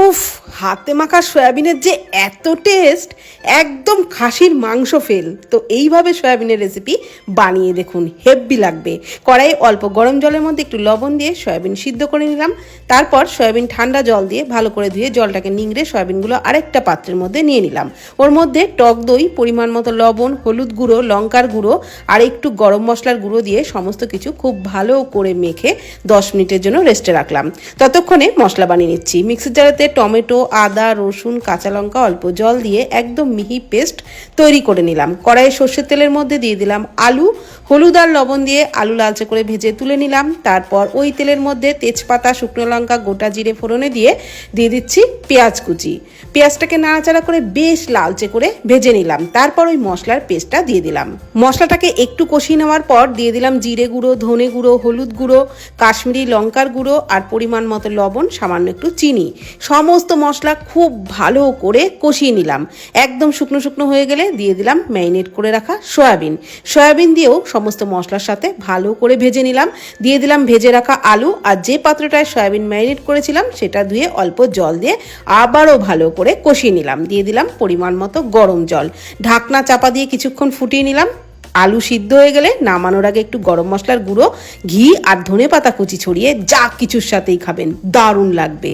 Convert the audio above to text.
উফ, হাতে মাখা সয়াবিনের যে এত টেস্ট, একদম খাসির মাংস ফেল। তো এইভাবে সয়াবিনের রেসিপি বানিয়ে দেখুন, হেব্বি লাগবে। কড়াইয়ে অল্প গরম জলের মধ্যে একটু লবণ দিয়ে সয়াবিন সিদ্ধ করে নিলাম। তারপর সয়াবিন ঠান্ডা জল দিয়ে ভালো করে ধুয়ে জলটাকে নিংড়ে সয়াবিনগুলো আরেকটা পাত্রের মধ্যে নিয়ে নিলাম। ওর মধ্যে টক দই, পরিমাণ মতো লবণ, হলুদ গুঁড়ো, লঙ্কার গুঁড়ো আর একটু গরম মশলার গুঁড়ো দিয়ে সমস্ত কিছু খুব ভালো করে মেখে 10 মিনিটের জন্য রেস্টে রাখলাম। ততক্ষণে মশলা বানিয়ে নিচ্ছি। মিক্সির জারেতে টমেটো, আদা, রসুন, কাঁচা লঙ্কা অল্প জল দিয়ে একদম মিহি পেস্ট তৈরি করে নিলাম। কড়াইয়ে সর্ষের তেলের মধ্যে দিয়ে দিলাম আলু, হলুদ আর লবণ দিয়ে আলু লালচে করে ভেজে তুলে নিলাম। তারপর ওই তেলের মধ্যে তেজপাতা, শুকনো লঙ্কা, গোটা জিরে ফোড়নে দিয়ে দিচ্ছি পেঁয়াজ কুচি। পেঁয়াজটাকে নাড়াচাড়া করে বেশ লালচে করে ভেজে নিলাম। তারপর ওই মশলার পেস্টটা দিয়ে দিলাম। মশলাটাকে একটু কষিয়ে নেওয়ার পর দিয়ে দিলাম জিরে গুঁড়ো, ধনে গুঁড়ো, হলুদ গুঁড়ো, কাশ্মীরি লঙ্কার গুঁড়ো আর পরিমাণ মতো লবণ, সামান্য একটু চিনি। সমস্ত মশলা খুব ভালো করে কষিয়ে নিলাম। একদম শুকনো শুকনো হয়ে গেলে দিয়ে দিলাম ম্যারিনেট করে রাখা সয়াবিন। সয়াবিন দিয়েও সমস্ত মশলার সাথে ভালো করে ভেজে নিলাম। দিয়ে দিলাম ভেজে রাখা আলু, আর যে পাত্রটায় সয়াবিন ম্যারিনেট করেছিলাম সেটা ধুয়ে অল্প জল দিয়ে আবারও ভালো করে কষিয়ে নিলাম। দিয়ে দিলাম পরিমাণ মতো গরম জল। ঢাকনা চাপা দিয়ে কিছুক্ষণ ফুটিয়ে নিলাম। আলু সিদ্ধ হয়ে গেলে নামানোর আগে একটু গরম মশলার গুঁড়ো, ঘি আর ধনেপাতা কুচি ছড়িয়ে যা কিছুর সাথেই খাবেন, দারুণ লাগবে।